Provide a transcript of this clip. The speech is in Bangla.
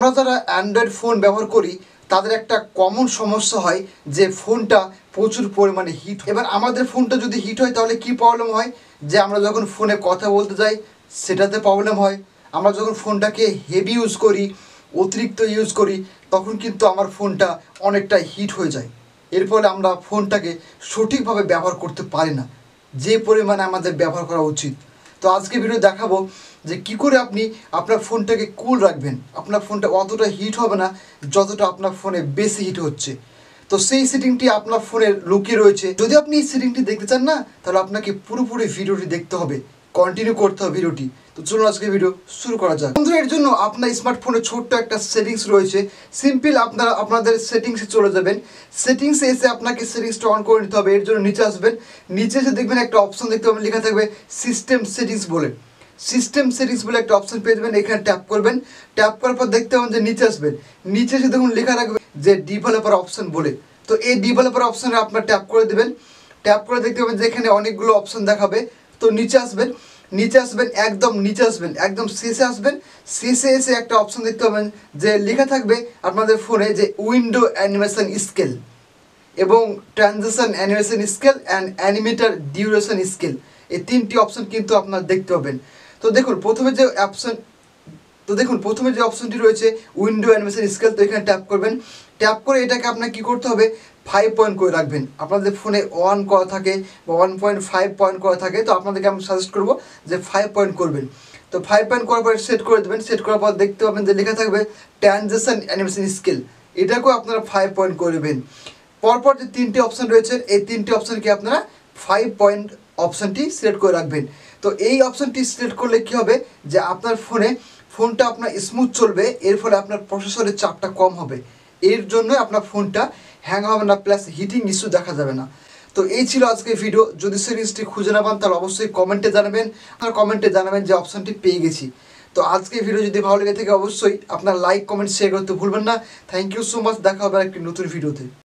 আমরা যারা অ্যান্ড্রয়েড ফোন ব্যবহার করি তাদের একটা কমন সমস্যা হয় যে ফোনটা প্রচুর পরিমাণে হিট। এবার আমাদের ফোনটা যদি হিট হয় তাহলে কি প্রবলেম হয়, যে আমরা যখন ফোনে কথা বলতে যাই সেটাতে প্রবলেম হয়। আমরা যখন ফোনটাকে হেভি ইউজ করি, অতিরিক্ত ইউজ করি, তখন কিন্তু আমার ফোনটা অনেকটা হিট হয়ে যায়। এর ফলে আমরা ফোনটাকে সঠিকভাবে ব্যবহার করতে পারি না যে পরিমাণে আমাদের ব্যবহার করা উচিত। তো আজকে ভিডিও দেখাবো যে কী করে আপনি আপনার ফোনটাকে কুল রাখবেন, আপনার ফোনটা অতটা হিট হবে না যতটা আপনার ফোনে বেশি হিট হচ্ছে। তো সেই সেটিংটি আপনার ফোনের লুকিয়ে রয়েছে। যদি আপনি এই সেটিংটি দেখতে চান না, তাহলে আপনাকে পুরোপুরি ভিডিওটি দেখতে হবে, কন্টিনিউ করতে হবে ভিডিওটি। তো চলুন আজকে ভিডিও শুরু করা যাক। বন্ধুরা, এর জন্য আপনার স্মার্টফোনে ছোট্ট একটা সেটিংস রয়েছে। সিম্পল আপনারা আপনাদের সেটিংসে চলে যাবেন। সেটিংসে এসে আপনাকে সেটিংসটা অন করে নিতে হবে। এর জন্য নিচে আসবেন, নিচে এসে দেখবেন একটা অপশন দেখতে পাবেন, লেখা থাকবে সিস্টেম সেটিংস বলে। সিস্টেম সেটিংস বলে একটা অপশন পেয়ে যাবেন, এখানে ট্যাপ করবেন। ট্যাপ করার পর দেখতে পাবেন যে নিচে আসবেন, নিচে এসে দেখুন লেখা রাখবে যে ডেভেলপার অপশন বলে। তো এই ডেভেলপার অপশনে আপনার ট্যাপ করে দেবেন। ট্যাপ করে দেখতে পাবেন যে এখানে অনেকগুলো অপশন দেখাবে। তো নিচে আসবেন, নিচে আসবেন, একদম নিচে আসবেন, একদম শেষে আসবেন। শেষে এসে একটা অপশন দেখতে পাবেন যে লেখা থাকবে আপনাদের ফোনে যে উইন্ডো অ্যানিমেশন স্কেল এবং transition animation scale and animator duration scale. এই তিনটি অপশন কিন্তু আপনারা দেখতে পাবেন। তো দেখুন প্রথমে যে অপশনটি রয়েছে উইন্ডো অ্যানিমেশন স্কেল। তো এখানে ট্যাপ করবেন। ট্যাপ করে এটাকে আপনার কী করতে হবে, 5 পয়েন্ট করে রাখবেন। আপনাদের ফোনে 1 করা থাকে বা 1.5 পয়েন্ট করা থাকে, তো আপনাদেরকে আমি সাজেস্ট করবো যে 5 পয়েন্ট করবেন। তো 5 পয়েন্ট করার পর সেট করে দেবেন। সেট করার পর দেখতে পাবেন যে লেখা থাকবে ট্রানজিশন অ্যানিমেশন স্কেল, এটাকেও আপনারা 5 পয়েন্ট করবেন। পরপর যে তিনটি অপশন রয়েছে এই তিনটি অপশনকে আপনারা 5 পয়েন্ট অপশনটি সিলেক্ট করে রাখবেন। তো এই অপশনটি সিলেক্ট করলে কী হবে, যে আপনার ফোনটা আপনার স্মুথ চলবে, এর ফলে আপনার প্রসেসরের চাপটা কম হবে। এর জন্য আপনার ফোনটা হ্যাং হবে না, প্লাস হিটিং ইস্যু দেখা যাবে না। তো এই ছিল আজকে ভিডিও। যদি সিরিজটি খুঁজে না পান তাহলে অবশ্যই কমেন্টে জানাবেন, আর কমেন্টে জানাবেন যে অপশনটি পেয়ে গেছি। তো আজকে ভিডিও যদি ভালো লেগে থাকে অবশ্যই আপনার লাইক, কমেন্ট, শেয়ার করতে ভুলবেন না। Thank you so much. দেখা হবে একটি নতুন ভিডিওতে।